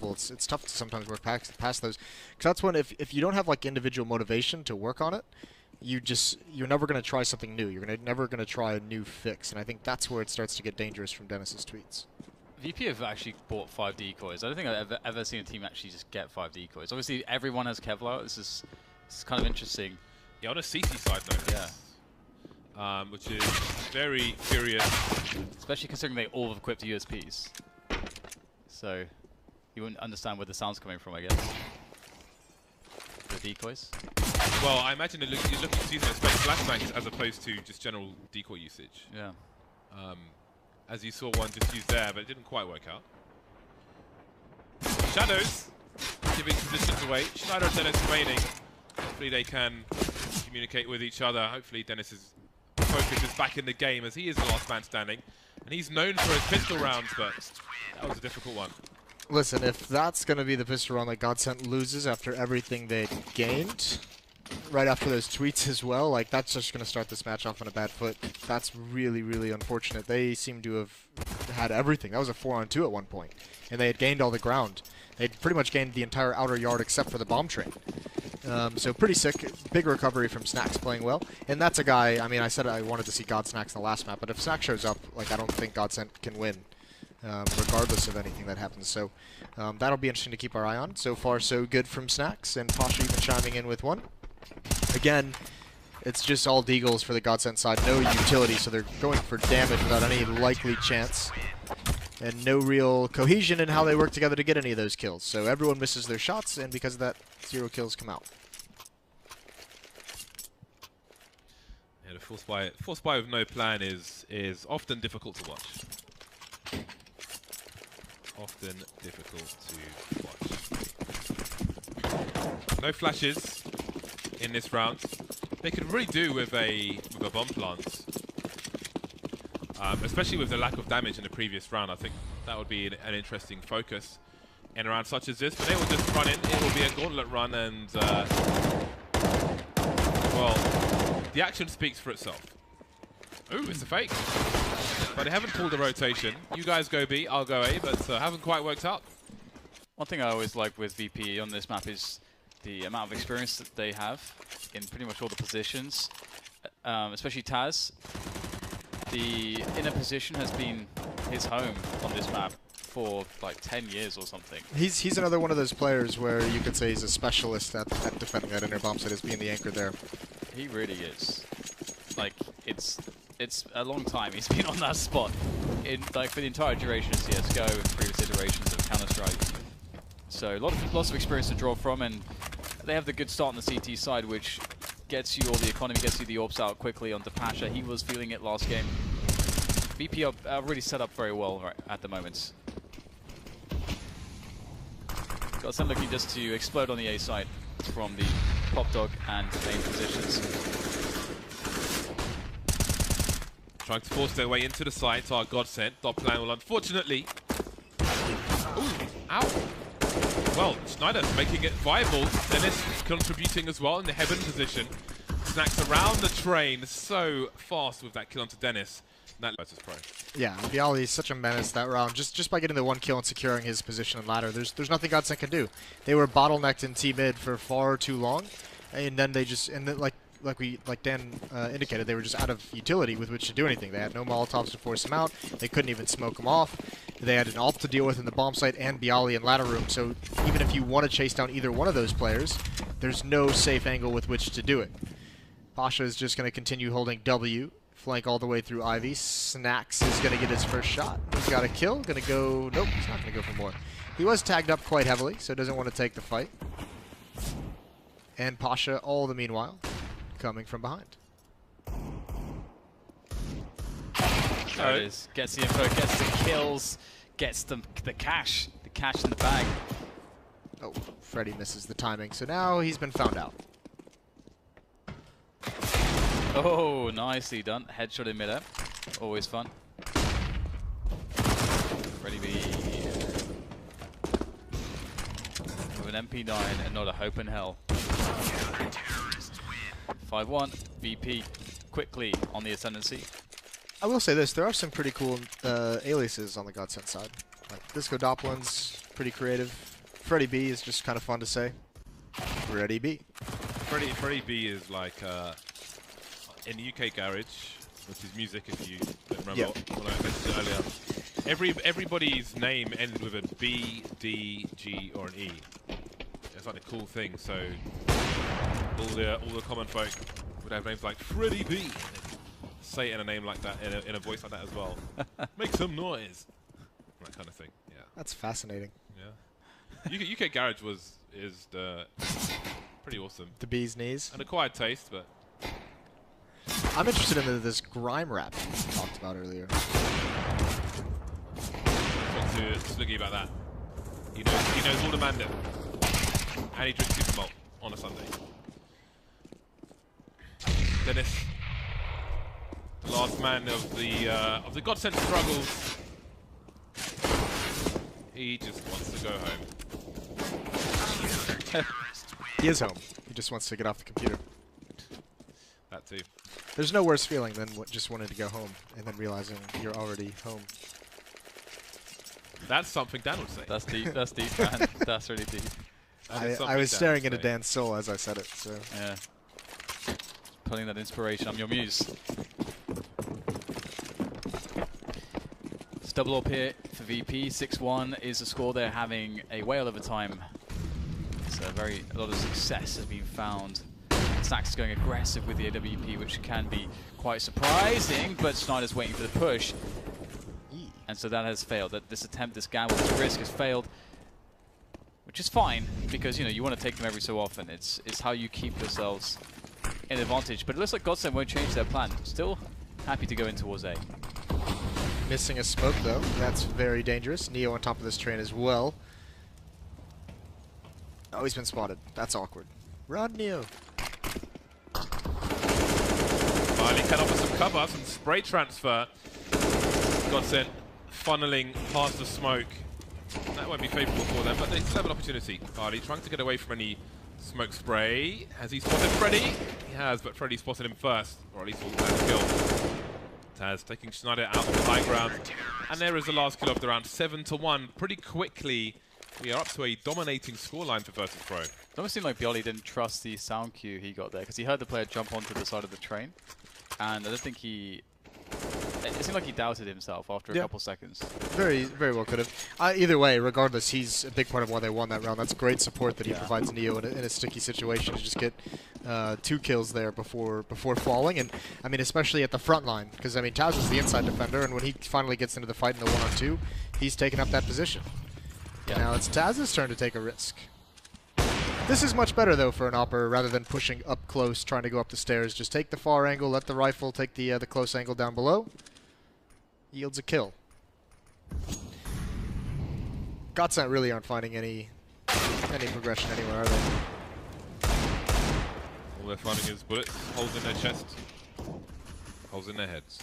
level, it's tough to sometimes work past those. Because that's when, if you don't have like individual motivation to work on it, you're never going to try something new. You're never going to try a new fix. And I think that's where it starts to get dangerous from Dennis's tweets. VP have actually bought 5 decoys. I don't think I've ever seen a team actually just get 5 decoys. Obviously, everyone has Kevlar. This is kind of interesting. Yeah, on a CT side though. Yeah. Which is very curious. Especially considering they all have equipped USPs. So, you wouldn't understand where the sound's coming from, I guess. The decoys. Well, I imagine you're looking to use it as flashbangs as opposed to just general decoy usage. Yeah. As you saw one just used there, but it didn't quite work out. Shadows giving positions away. Schneider and Dennis remaining. Hopefully they can communicate with each other. Hopefully Dennis's focus is back in the game as he is the last man standing. And he's known for his pistol rounds, but that was a difficult one. Listen, if that's going to be the pistol round that GODSENT loses after everything they gained, right after those tweets as well, like that's just going to start this match off on a bad foot. That's really, really unfortunate. They seem to have had everything. That was a 4-on-2 at one point, and they had gained all the ground. They'd pretty much gained the entire outer yard except for the bomb train. So pretty sick. Big recovery from Snacks playing well. And that's a guy, I mean, I said I wanted to see GodSnacks in the last map, but if Snacks shows up, like I don't think GODSENT can win, regardless of anything that happens. So that'll be interesting to keep our eye on. So far, so good from Snacks, and Pasha even chiming in with one. Again, it's just all deagles for the GODSENT side. No utility, so they're going for damage without any likely chance. And no real cohesion in how they work together to get any of those kills. So everyone misses their shots, and because of that, 0 kills come out. Yeah, the force buy with no plan is often difficult to watch. Often difficult to watch. No flashes in this round. They could really do with a bomb plant. Especially with the lack of damage in the previous round, I think that would be an interesting focus in a round such as this. But they will just run in. It will be a gauntlet run, and well, the action speaks for itself. Ooh, it's a fake. But they haven't pulled a rotation. You guys go B, I'll go A, but haven't quite worked out. One thing I always like with VP on this map is the amount of experience that they have in pretty much all the positions, especially Taz. The inner position has been his home on this map for like 10 years or something. He's another one of those players where you could say he's a specialist at defending that inner bomb site as being the anchor there. He really is. Like it's a long time he's been on that spot in like for the entire duration of CS:GO and previous iterations of Counter-Strike. So lots of experience to draw from, and they have the good start on the CT side, which gets you all the economy, gets you the orbs out quickly onto Pasha. He was feeling it last game. VP are really set up very well right at the moment. GODSENT looking just to explode on the A side from the pop dog and main positions. Trying to force their way into the site are GODSENT. Dot plan will unfortunately. Ooh, ow. Well, Schneider's making it viable. Dennis contributing as well in the heaven position. Snacks around the train so fast with that kill onto Dennis. That versus Pro. Yeah, Bialy is such a menace that round. Just by getting the 1 kill and securing his position and ladder, there's nothing GODSENT can do. They were bottlenecked in T-mid for far too long, and then they just like Dan indicated, they were just out of utility with which to do anything. They had no Molotovs to force him out. They couldn't even smoke him off. They had an AWP to deal with in the bomb site and Bialy in ladder room. So even if you want to chase down either one of those players, there's no safe angle with which to do it. Pasha is just going to continue holding W, flank all the way through Ivy. Snacks is going to get his first shot. He's got a kill. Going to go... Nope, he's not going to go for more. He was tagged up quite heavily, so doesn't want to take the fight. And Pasha, all the meanwhile, coming from behind. There it is. Gets the info, gets the kills, gets the cash in the bag. Oh, Freddy misses the timing, so now he's been found out. Oh, nicely done. Headshot in mid-air. Always fun. Freddy B. With an MP9 and not a hope in hell. 5-1. VP quickly on the ascendancy. I will say this, there are some pretty cool aliases on the GODSENT side. Like Disco Doplin's pretty creative. Freddy B is just kind of fun to say. Freddy B. Freddy B is like in UK Garage, which is music if you don't remember what I mentioned earlier. Everybody's name ended with a B, D, G, or an E. It's like a cool thing. So all the common folk would have names like Freddy B. And say it in a name like that, in a voice like that as well. Make some noise. That kind of thing. Yeah. That's fascinating. Yeah. UK Garage is pretty awesome. The bee's knees. An acquired taste, but I'm interested in this grime rap we talked about earlier. Talk to Sluggy about that. He knows all the Mando, and he drinks Super Malt on a Sunday. Dennis, the last man of the GODSENT struggles. He just wants to go home. He is home. He just wants to get off the computer. That too. There's no worse feeling than just wanting to go home and then realizing you're already home. That's something Dan would say. That's deep. That's deep, man. That's really deep. I was staring into Dan's soul as I said it. So yeah, pulling that inspiration. I'm your muse. It's double up here for VP. 6-1 is the score. They're having a whale of a time. So a lot of success has been found. Snax is going aggressive with the AWP, which can be quite surprising, but Snyder's waiting for the push. And so that has failed. This attempt, this gamble, this risk has failed, which is fine, because you want to take them every so often. It's how you keep yourselves in advantage. But it looks like GODSENT won't change their plan. Still happy to go in towards A. missing a smoke though. That's very dangerous. Neo on top of this train as well. Oh, he's been spotted. That's awkward. Run, Neo. Finally cut off with some cover, some spray transfer. GODSENT funneling past the smoke. That won't be favourable for them, but they still have an opportunity. Barley trying to get away from any smoke spray. Has he spotted Freddy? He has, but Freddy spotted him first, or at least will land a kill. Taz taking Schneider out of the high ground. And there is the last kill of the round, 7-1. Pretty quickly, we are up to a dominating scoreline for Virtus Pro. It almost seemed like Bioli didn't trust the sound cue he got there, because he heard the player jump onto the side of the train. And I don't think he... It seemed like he doubted himself after a couple seconds. Very, very well could have. Either way, regardless, he's a big part of why they won that round. That's great support that he provides Neo in a sticky situation to just get 2 kills there before falling. And I mean, especially at the front line, because I mean, Taz is the inside defender, and when he finally gets into the fight in the 1-on-2, he's taken up that position. Yeah. Now it's Taz's turn to take a risk. This is much better though for an Opper, rather than pushing up close, trying to go up the stairs. Just take the far angle, let the rifle take the close angle down below. Yields a kill. GODSENT really aren't finding any progression anywhere, are they? All they're finding is bullets, holes in their chests, holes in their heads.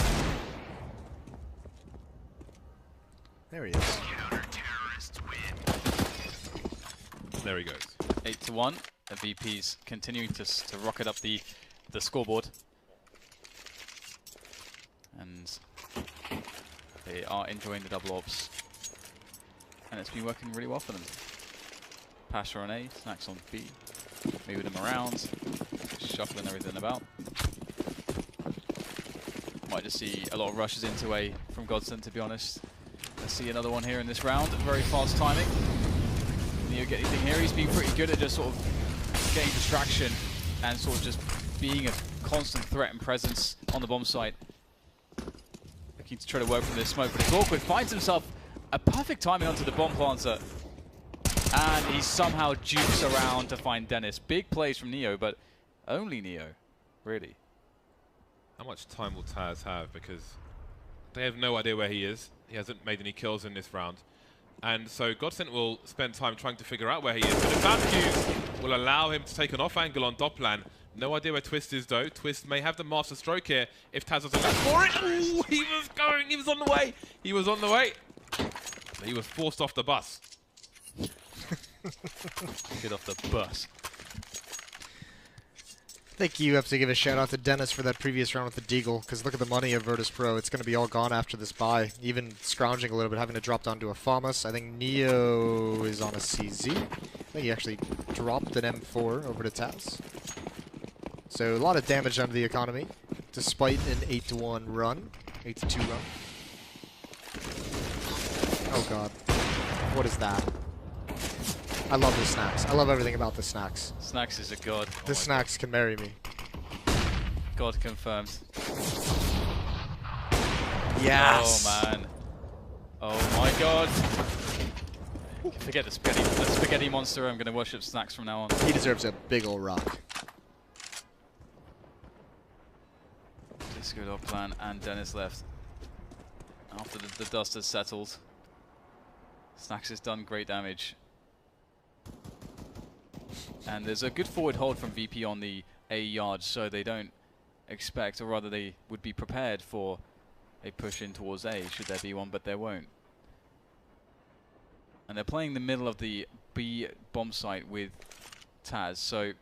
There he is. There he goes. 8-1. The VP's continuing to rocket up the scoreboard. And they are enjoying the double ops. And it's been working really well for them. Pasha on A, Snax on B. Moving them around, shuffling everything about. Might just see a lot of rushes into A from GODSENT, to be honest. Let's see another one here in this round. Very fast timing. Neo get anything here? He's been pretty good at just sort of getting distraction and sort of just being a constant threat and presence on the bomb site. Looking to try to work from this smoke, but it's awkward. Finds himself a perfect timing onto the bomb planter. And he somehow jukes around to find Dennis. Big plays from Neo, but only Neo, really. How much time will Taz have? Because they have no idea where he is. He hasn't made any kills in this round. And so GODSENT will spend time trying to figure out where he is. But the sound cues will allow him to take an off angle on Dopplan. No idea where Twist is though. Twist may have the master stroke here if Taz doesn't go for it. Ooh, he was going, he was on the way. He was on the way. He was forced off the bus. Get off the bus. I think you have to give a shout out to Dennis for that previous round with the Deagle, because look at the money of Virtus Pro. It's going to be all gone after this buy. Even scrounging a little bit, having to drop down to a FAMAS. I think Neo is on a CZ. I think he actually dropped an M4 over to Taz. So a lot of damage under the economy, despite an 8-1 run, 8-2 run. Oh god, what is that? I love the snacks. I love everything about the snacks. Snacks is a god. The snacks can marry me. God confirmed. Yes! Oh man. Oh my god. Forget the spaghetti monster. I'm gonna worship Snacks from now on. He deserves a big ol' rock. Disco Dog Plan and Dennis left. After the dust has settled. Snacks has done great damage. And there's a good forward hold from VP on the A yard, so they don't expect, or rather they would be prepared for a push in towards A, should there be one, but there won't. And they're playing the middle of the B bomb site with Taz, so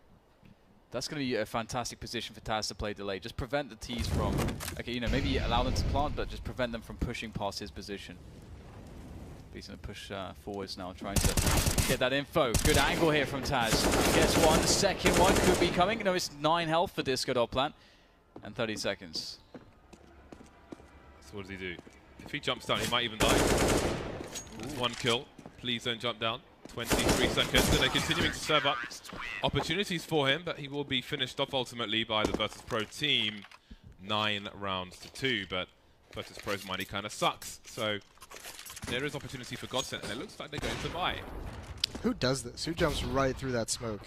that's going to be a fantastic position for Taz to play delay. Just prevent the T's from, okay, you know, maybe allow them to plant, but just prevent them from pushing past his position. He's going to push forwards now, trying to get that info. Good angle here from Taz. Gets one. The second one could be coming. No, it's 9 health for Disco Dog Plant. And 30 seconds. So what does he do? If he jumps down, he might even die. That's 1 kill. Please don't jump down. 23 seconds, and they're continuing to serve up opportunities for him, but he will be finished off ultimately by the Virtus Pro team. 9 rounds to 2, but Virtus Pro's money kind of sucks. So there is opportunity for GODSENT, and it looks like they're going to buy. Who does this? Who jumps right through that smoke?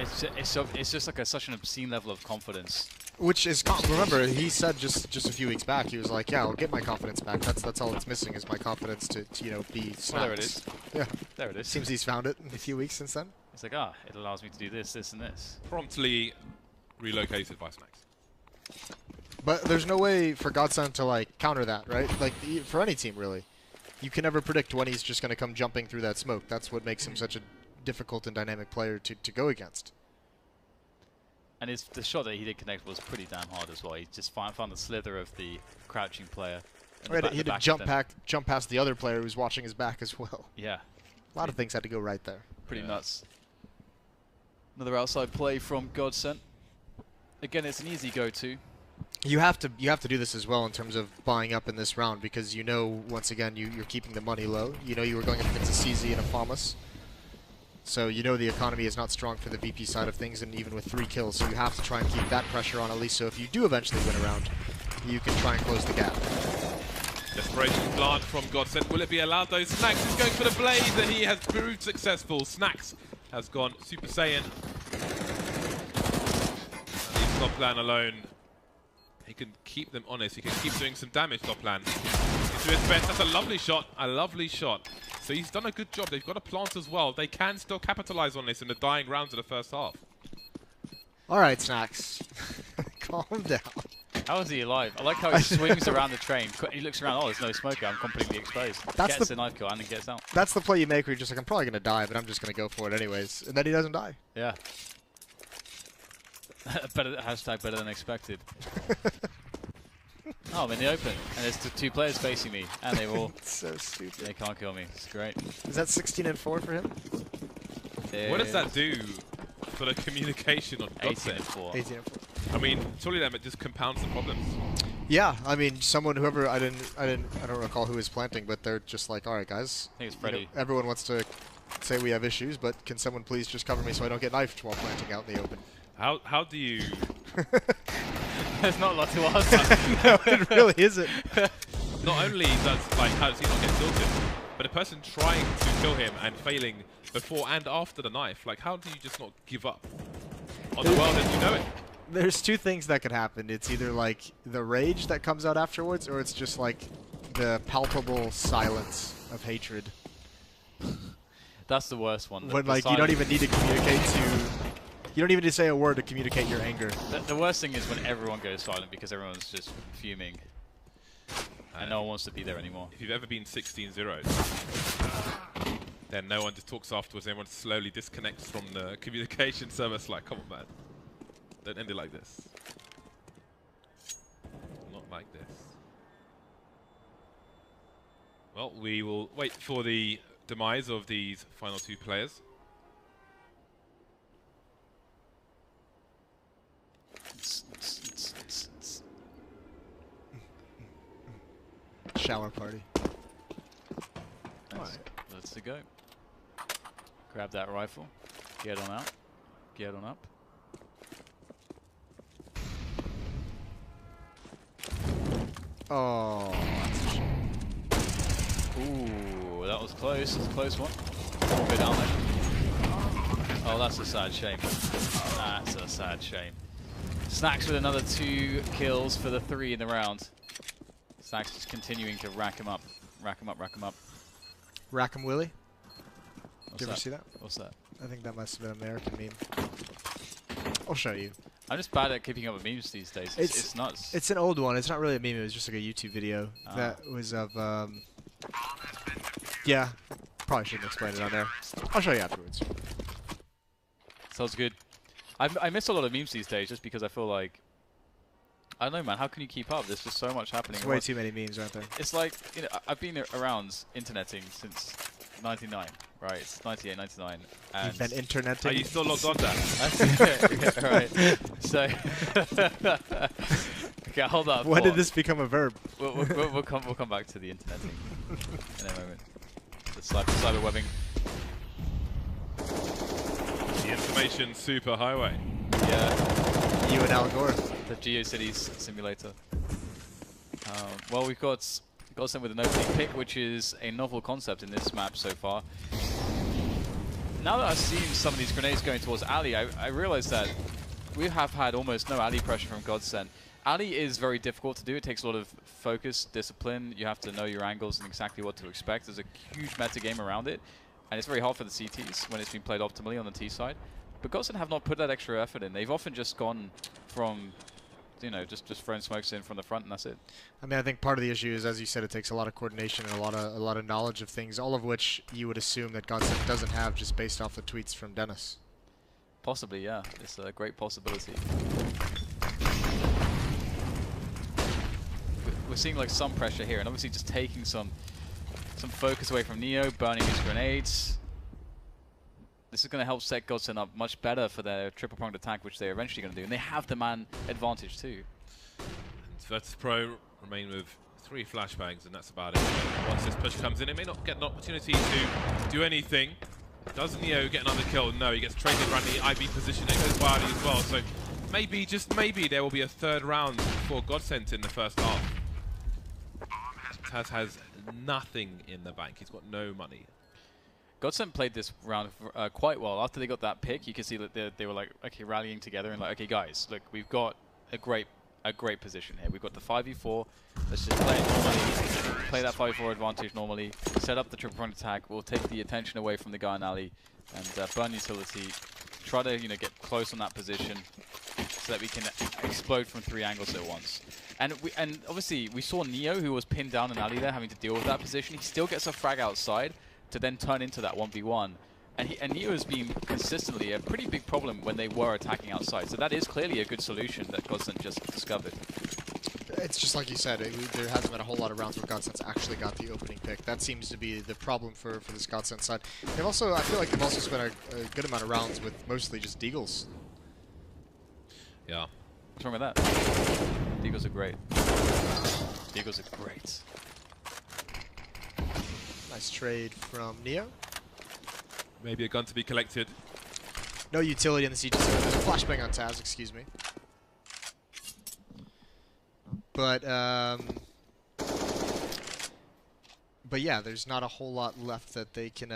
It's just like such an obscene level of confidence. Which is, remember, he said just a few weeks back, he was like, yeah, I'll get my confidence back. That's all it's missing is my confidence to you know, be Snacks. Well, there it is. Yeah. There it is. Seems he's found it in a few weeks since then. It's like, it allows me to do this, this, and this. Promptly relocated by Snacks. But there's no way for GODSENT to, like, counter that, right? Like, for any team, really. You can never predict when he's just going to come jumping through that smoke. That's what makes him such a difficult and dynamic player to go against. And the shot that he did connect was pretty damn hard as well. He just found the slither of the crouching player. He had to jump past the other player who was watching his back as well. Yeah. A lot of things had to go right there. Pretty nuts. Another outside play from GODSENT. Again, it's an easy go-to. You have to do this as well in terms of buying up in this round, because you know, once again, you're keeping the money low. You know you were going up against a CZ and a FAMAS. So you know the economy is not strong for the VP side of things, and even with 3 kills, so you have to try and keep that pressure on, at least so if you do eventually win a round, you can try and close the gap. Desperation plant from GODSENT. Will it be allowed though? Snacks is going for the blaze, and he has proved successful. Snacks has gone Super Saiyan. Leaves Toplan alone. He can keep them honest. He can keep doing some damage, Toplan. Into his best. That's a lovely shot. A lovely shot. So he's done a good job. They've got a plant as well. They can still capitalize on this in the dying rounds of the first half. All right, Snacks. Calm down. How is he alive? I like how he swings around the train. He looks around, oh, there's no smoker. I'm completely exposed. Gets the knife kill and then gets out. That's the play you make where you're just like, I'm probably going to die, but I'm just going to go for it anyways. And then he doesn't die. Yeah. Hashtag better than expected. Oh, I'm in the open, and there's 2 players facing me, and they all... So stupid. They can't kill me. It's great. Is that 16 and 4 for him? What does that do for the communication on 18 and 4. 18 and 4. I mean, surely then it just compounds the problems. Yeah, I mean, whoever I don't recall who is planting, but they're just like, all right, guys. I think it's Freddy. You know, everyone wants to say we have issues, but can someone please just cover me so I don't get knifed while planting out in the open? How do you? There's not a lot to ask. No, it really isn't. Not only how does he not get tilted, but a person trying to kill him and failing before and after the knife. Like, how do you just not give up on the world as you know it? There's 2 things that could happen. It's either like the rage that comes out afterwards, or it's just like the palpable silence of hatred. That's the worst one. When like you don't even need to communicate to. You don't even need to say a word to communicate your anger. The worst thing is when everyone goes silent because everyone's just fuming. And no one wants to be there anymore. If you've ever been 16-0, then no one just talks afterwards. Everyone slowly disconnects from the communication service. Like, come on, man. Don't end it like this. Not like this. Well, we will wait for the demise of these final two players. Shower party. Nice. Let's go. Grab that rifle. Get on out. Get on up. Oh, that's a shame. Ooh, that was close. That's a close one. Go down there. Oh, that's a sad shame. That's a sad shame. Snacks with another 2 kills for the 3 in the round. Snacks just continuing to rack him up. Rack him up, rack him up. Rack 'em Willie. What's Did you ever that? see that? What's that? I think that must have been an American meme. I'll show you. I'm just bad at keeping up with memes these days. It's nuts. It's an old one. It's not really a meme. It was just like a YouTube video Ah. that was of. Yeah, probably shouldn't explain it on there. I'll show you afterwards. Sounds good. I miss a lot of memes these days just because I feel like, I don't know, man. How can you keep up? There's just so much happening. There's way too many memes, aren't there? It's like, you know, I've been around interneting since 99, right? It's 98, 99. And You've been interneting. Are you still logged on, Dan? yeah, right. So, okay, hold up. When did this become a verb? We'll come back to the interneting in a moment. The cyber webbing. The information superhighway. Yeah. You and Al Gore. The GeoCities simulator. Well, we've got GODSENT with an opening pick, which is a novel concept in this map so far. Now that I've seen some of these grenades going towards Ali, I realize that we have had almost no Ali pressure from GODSENT. Ali is very difficult to do. It takes a lot of focus, discipline. You have to know your angles and exactly what to expect. There's a huge meta game around it, and it's very hard for the CTs when it's been played optimally on the T side. But GODSENT have not put that extra effort in. They've often just gone from, you know, just throwing smokes in from the front and that's it. I mean, I think part of the issue is, as you said, it takes a lot of coordination and a lot of knowledge of things, all of which you would assume that GODSENT doesn't have just based off the tweets from Dennis. Possibly, yeah. It's a great possibility. We're seeing like some pressure here, and obviously just taking some focus away from Neo, burning his grenades. This is going to help set GODSENT up much better for their triple-pronged attack, which they're eventually going to do. And they have the man advantage too. And Virtus Pro remain with 3 flashbangs, and that's about it. Once this push comes in, it may not get an opportunity to do anything. Does Neo get another kill? No, he gets traded around the IB position. It goes by Ali as well. So maybe, just maybe, there will be a 3rd round for GODSENT in the first half. Taz has nothing in the bank. He's got no money. GODSENT played this round quite well. After they got that pick, you can see that they were like, okay, rallying together and like, okay, guys, look, we've got a great position here. We've got the 5v4. Let's just play it normally. Play that 5v4 advantage normally. Set up the triple front attack. We'll take the attention away from the guy in alley and burn utility. Try to, you know, get close on that position so that we can explode from 3 angles at once. And obviously we saw Neo, who was pinned down in alley there, having to deal with that position. He still gets a frag outside to then turn into that 1v1. And Neo has been consistently a pretty big problem when they were attacking outside. So that is clearly a good solution that GODSENT just discovered. It's just like you said, there hasn't been a whole lot of rounds where GODSENT's actually got the opening pick. That seems to be the problem for this GODSENT side. They've also, I feel like they've also spent a good amount of rounds with mostly just Deagles. Yeah. What's wrong with that? Deagles are great. Deagles are great. Nice trade from Neo. Maybe a gun to be collected. No utility in the CT. There's a flashbang on Taz, excuse me. But yeah, there's not a whole lot left that they can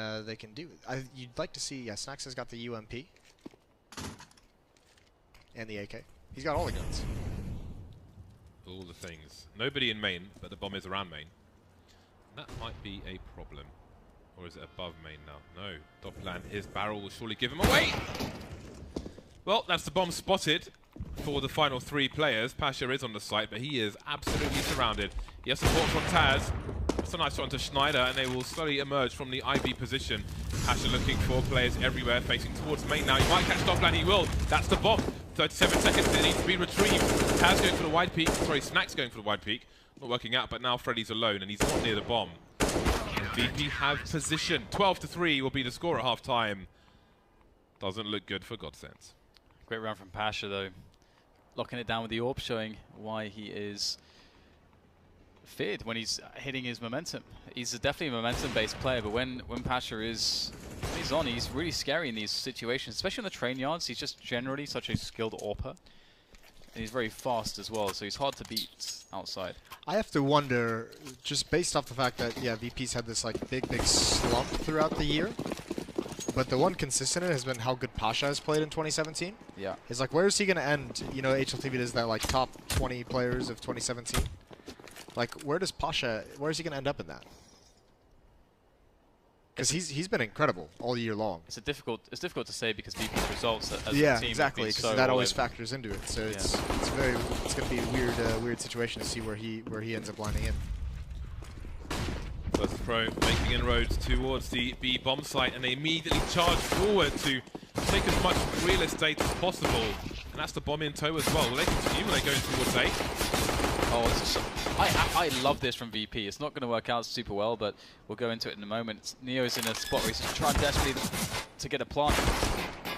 do. You'd like to see, yeah, Snacks has got the UMP and the AK. He's got all the guns. All the things. Nobody in main, but the bomb is around main. That might be a problem. Or is it above main now? No. Dopplan, his barrel will surely give him away! Well, that's the bomb spotted for the final 3 players. Pasha is on the site, but he is absolutely surrounded. He has support from Taz. It's a nice shot onto Schneider, and they will slowly emerge from the IB position. Pasha looking for players everywhere, facing towards main now. He might catch Dopplan, he will. That's the bomb 37 seconds, it needs to be retrieved. Taz going for the wide peak, sorry, Snack's going for the wide peak. Not working out, but now Freddy's alone and he's not near the bomb. And VP have position. 12-3 will be the score at half-time. Doesn't look good for GODSENT. Great round from Pasha though. Locking it down with the AWP, showing why he is feared when he's hitting his momentum. He's definitely a momentum-based player, but when Pasha is on, he's really scary in these situations, especially on the train yards. He's just generally such a skilled AWPer. And he's very fast as well, so he's hard to beat outside. I have to wonder, just based off the fact that, yeah, VP's had this like big slump throughout the year, but the one consistent in it has been how good Pasha has played in 2017. Yeah. It's like, where is he going to end? You know, HLTV does that like top 20 players of 2017. Like, where is he going to end up in that? Because he's been incredible all year long. It's difficult to say because VP's results as yeah, a team exactly, because so that always factors into it. So it's going to be a weird situation to see where he ends up lining in. First Pro making inroads towards the B bomb site, and they immediately charge forward to take as much real estate as possible. And that's the bomb in tow as well. Will they continue? Will they go towards A? Oh, I love this from VP. It's not going to work out super well, but we'll go into it in a moment. Neo's in a spot where he's trying desperately to get a plant.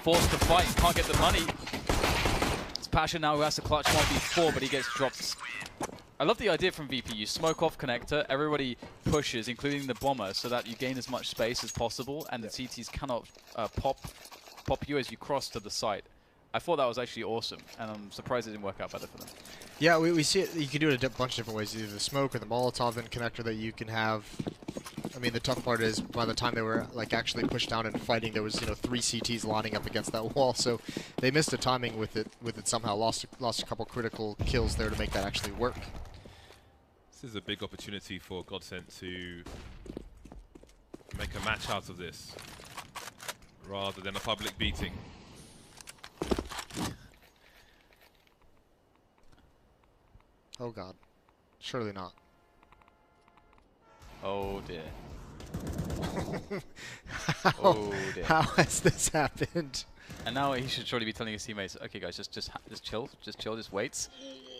Forced to fight, can't get the money. It's Pasha now who has to clutch 1v4, but he gets dropped. I love the idea from VP. You smoke off connector, everybody pushes, including the bomber, so that you gain as much space as possible, and the CTs cannot pop you as you cross to the site. I thought that was actually awesome, and I'm surprised it didn't work out better for them. Yeah, we see it. You can do it a bunch of different ways. Either the smoke or the Molotov in connector that you can have. I mean, the tough part is by the time they were like actually pushed down and fighting, there was 3 CTs lining up against that wall. So they missed the timing with it. Somehow lost a couple critical kills there to make that actually work. This is a big opportunity for GODSENT to make a match out of this, rather than a public beating. Oh god. Surely not. Oh dear. Oh dear. How has this happened? And now he should surely be telling his teammates, okay guys, just chill, just wait.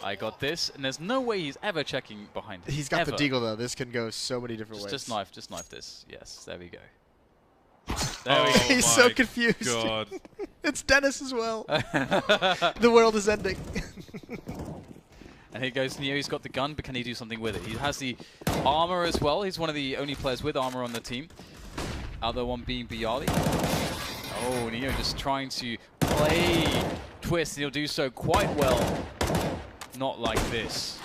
I got this, and there's no way he's ever checking behind him. He's got the deagle though. This can go so many different ways. Just knife this. Yes, there we go. There we go. He's so confused. God. It's Dennis as well. The world is ending. And here goes Neo. He's got the gun, but can he do something with it? He has the armor as well. He's one of the only players with armor on the team. Other one being Bialy. Oh, Neo just trying to play twist, and he'll do so quite well. Not like this.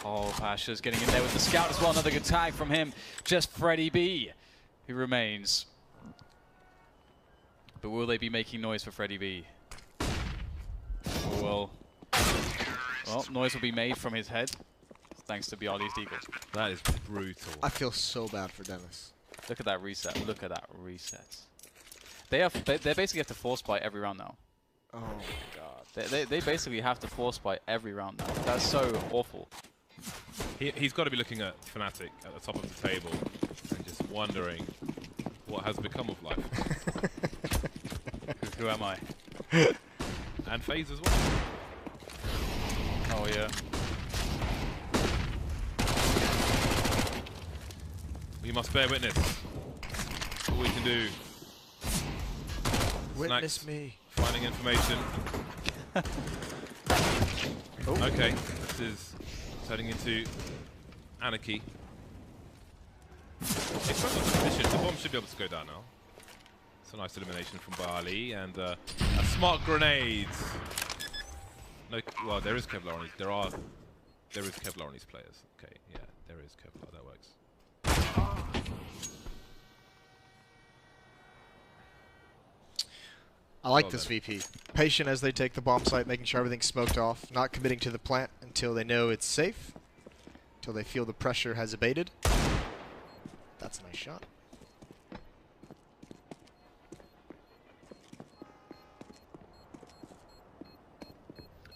Oh, Pasha's getting in there with the scout as well. Another good tag from him. Just Freddy B, who remains. But will they be making noise for Freddy B? Well, noise will be made from his head, thanks to Bialy's deagle. That is brutal. I feel so bad for Dennis. Look at that reset. Look at that reset. They basically have to force buy every round now. Oh my god. They basically have to force buy every round now. That's so awful. He's got to be looking at Fnatic at the top of the table and just wondering what has become of life. Who am I? And FaZe as well. Oh yeah. We must bear witness. All we can do. Witness Snacks me. finding information. Oh. Okay, this is turning into anarchy. It's not position. The bomb should be able to go down now. It's a nice elimination from Bali and a smart grenade. No, well, there is Kevlar on his. There is Kevlar on his players. Okay, yeah, there is Kevlar. That works. I like this VP. Patient as they take the bomb site, making sure everything's smoked off, not committing to the plant until they know it's safe, until they feel the pressure has abated. That's a nice shot.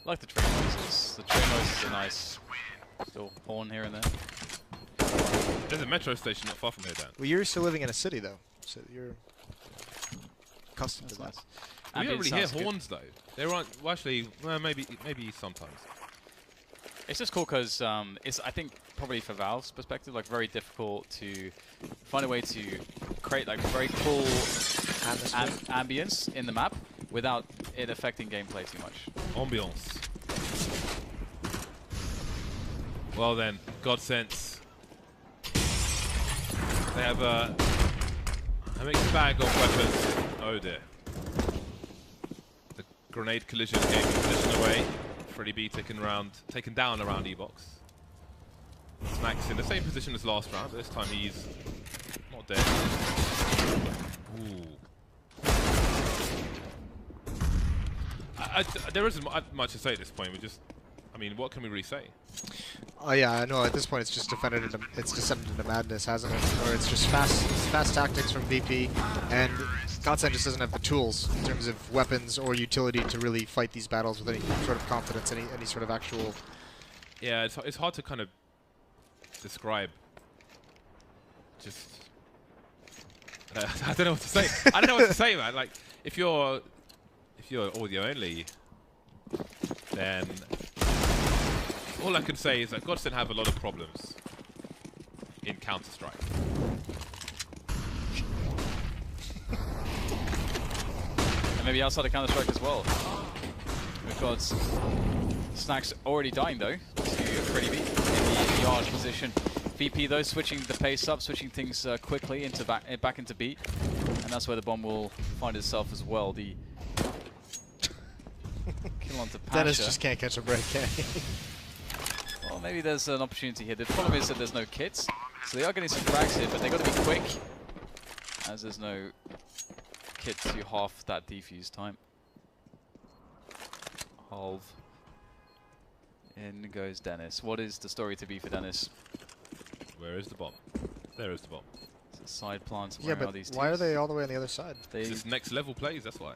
I like the train noises. The train noises are nice. Still horn here and there. There's a metro station not far from here, Dan. Well, you're still living in a city, though, so you're... accustomed to that. Nice. We don't really hear Sounds good. horns though. There aren't. Well, actually, well, maybe sometimes. It's just cool because it's, I think, probably for Valve's perspective, like very difficult to find a way to create like very cool ambience in the map without it affecting gameplay too much. Ambiance. Well then, GODSENT. They have a mixed bag of weapons. Oh dear. The grenade collision gave position away. Freddy B taken down around E-Box. Snacks in the same position as last round, but this time he's not dead. Ooh. There isn't much to say at this point. I mean, what can we really say? Oh yeah, I know. At this point, it's just it's descended into madness, hasn't it? Or it's just fast tactics from VP, and GODSENT just doesn't have the tools in terms of weapons or utility to really fight these battles with any sort of confidence, any sort of actual. Yeah, it's hard to kind of describe. Just I don't know what to say. I don't know what to say, man. Like if you're audio only, then all I can say is that GODSENT have a lot of problems in Counter-Strike. And maybe outside of Counter-Strike as well. We've got Snacks already dying though to Freddy B in the yard position. VP though switching the pace up, switching things quickly into back into B, and that's where the bomb will find itself as well. The kill onto Pasha. Dennis just can't catch a break, can he? Well, maybe there's an opportunity here. The problem is that there's no kits, so they are getting some frags here, but they've got to be quick, as there's no kit to half that defuse time. Halve. In goes Dennis. What is the story to be for Dennis? Where is the bomb? There is the bomb. It's a side plant. Yeah, but these why are teams. they all the way on the other side? It's just next level plays, that's why.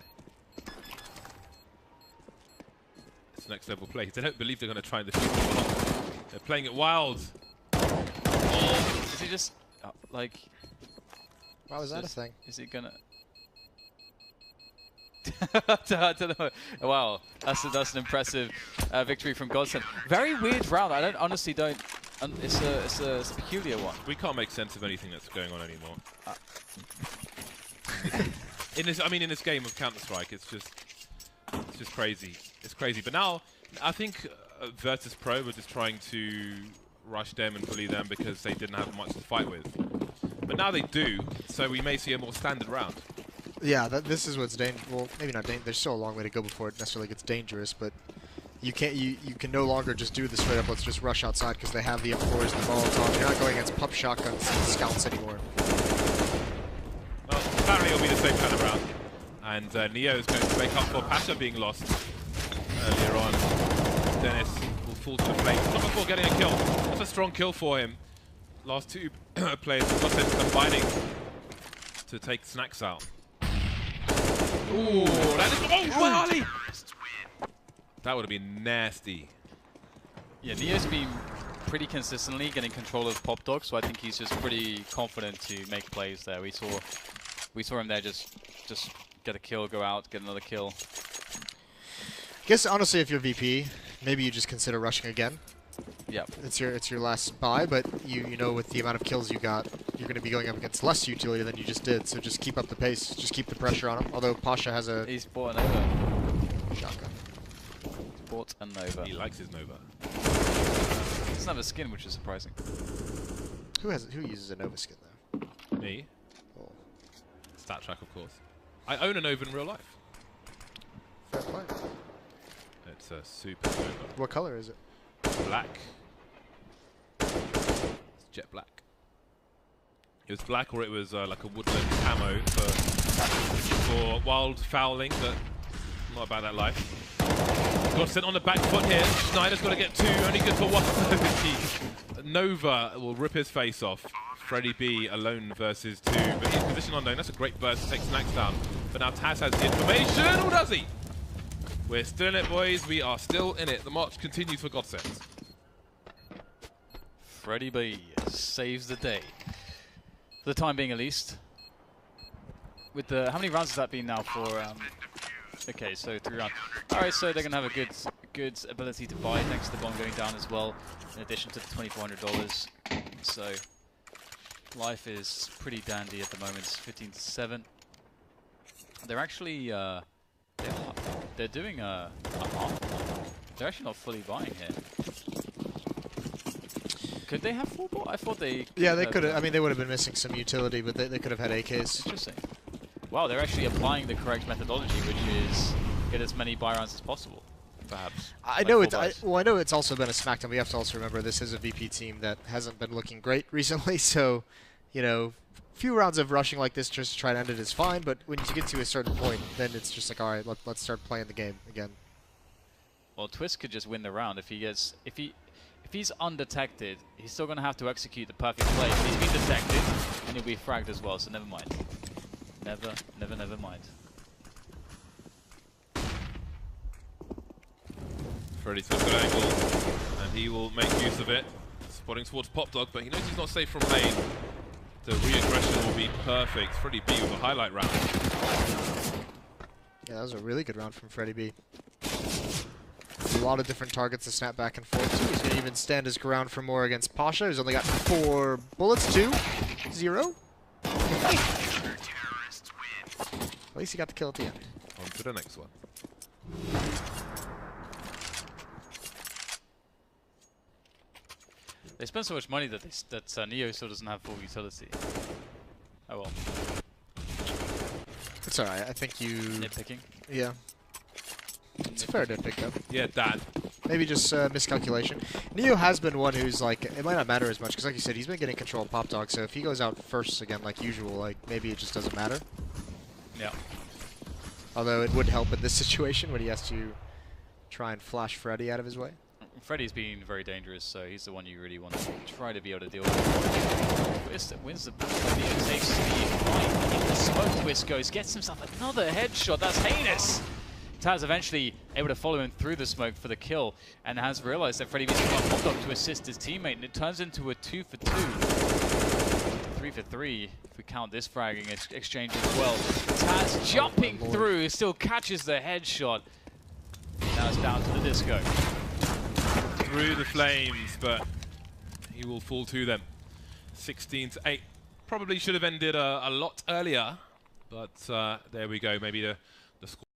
It's next level plays. They don't believe they're going to try and defeat the bomb. They're playing it wild. Is he just like? Why was that a thing? Is he gonna? I don't know. Wow, that's an impressive victory from GODSENT. Very weird round. I honestly don't. It's a peculiar one. We can't make sense of anything that's going on anymore. In this game of Counter-Strike, it's just crazy. It's crazy. But now, I think Virtus Pro were just trying to rush them and bully them because they didn't have much to fight with. But now they do, so we may see a more standard round. Yeah, this is what's dangerous. Well, maybe not dangerous. There's still a long way to go before it necessarily gets dangerous, but you can't. You can no longer just do the straight up. Let's just rush outside because they have the M4s and the Molotov. You're not going against pup shotguns and scouts anymore. Well, apparently it'll be the same kind of round, and Neo is going to make up for Pasha being lost earlier on. Dennis will fall to the flames, not before getting a kill. That's a strong kill for him. Last two players have got combining to take Snacks out. Ooh, that would have been nasty. Yeah, Neo's been pretty consistently getting control of Pop Dog, so I think he's just pretty confident to make plays there. We saw him there just get a kill, go out, get another kill. I guess honestly, if you're VP, maybe you just consider rushing again. Yeah, it's your last buy, but you know with the amount of kills you got, you're going to be going up against less utility than you just did. So just keep up the pace, just keep the pressure on him. Although Pasha has a he's bought a Nova. shotgun. He's bought a Nova. He likes his Nova. He doesn't have a skin, which is surprising. Who uses a Nova skin though? Me. Oh. Stat track, of course. I own a Nova in real life. Fair play. It's a super Nova. What color is it? Black. It's jet black. It was black, or it was like a woodland camo for wild fouling, but I'm not about that life. GODSENT on the back foot here. Schneider's got to get two, only good for one. Nova will rip his face off. Freddy B alone versus two, but he's position unknown. That's a great burst to take Snacks down. But now Taz has the information, or does he? We're still in it, boys. We are still in it. The march continues for GODSENT. Freddy B saves the day. For the time being, at least. with the how many rounds has that been now for? Okay, so 3 rounds. All right, so they're gonna have a good ability to buy thanks to the bomb going down as well, in addition to the $2,400. So life is pretty dandy at the moment. 15-7. They're actually they're doing a half. They're actually not fully buying here. Could they have full bought? I thought they. Yeah, they could have. I mean, they would have been missing some utility, but they could have had AKs. Interesting. Wow, they're actually applying the correct methodology, which is get as many buy rounds as possible, perhaps. I know it's. I know it's also been a SmackDown. We have to also remember this is a VP team that hasn't been looking great recently. So, you know, few rounds of rushing like this just to try to end it is fine. But when you get to a certain point, then it's just like, all right, let's start playing the game again. Well, Twist could just win the round if he's undetected. He's still going to have to execute the perfect play. He's been detected, and he'll be fragged as well. So never mind. Never mind. Freddy's got a good angle, and he will make use of it. Spotting towards Pop Dog, but he knows he's not safe from lane. The re-aggression will be perfect. Freddy B with a highlight round. Yeah, that was a really good round from Freddy B. A lot of different targets to snap back and forth to. He's going to even stand his ground for more against Pasha, who's only got 4 bullets. 2, 0. At least he got the kill at the end. On to the next one. They spend so much money that Neo still doesn't have full utility. Oh well. It's alright, I think you... Nitpicking? Yeah. It's a fair nitpick though. Yeah, Dad. Maybe just miscalculation. Neo has been one who's like, it might not matter as much, because like you said, he's been getting control of Pop Dog, so if he goes out first again like usual, like maybe it just doesn't matter. Yeah. Although it would help in this situation when he has to try and flash Freddy out of his way. Freddy's been very dangerous, so he's the one you really want to try to be able to deal with. Twist wins the Neo takes the fight in the smoke. Twist goes, gets himself another headshot. That's heinous. Taz eventually able to follow him through the smoke for the kill, and has realized that Freddy B's got Pop Dog to assist his teammate, and it turns into a 2 for 2. 3 for 3, if we count this fragging exchange as well. Taz jumping through, still catches the headshot. Now it's down to the disco. Through the flames, but he will fall to them. 16-8. Probably should have ended a lot earlier, but there we go. Maybe the score.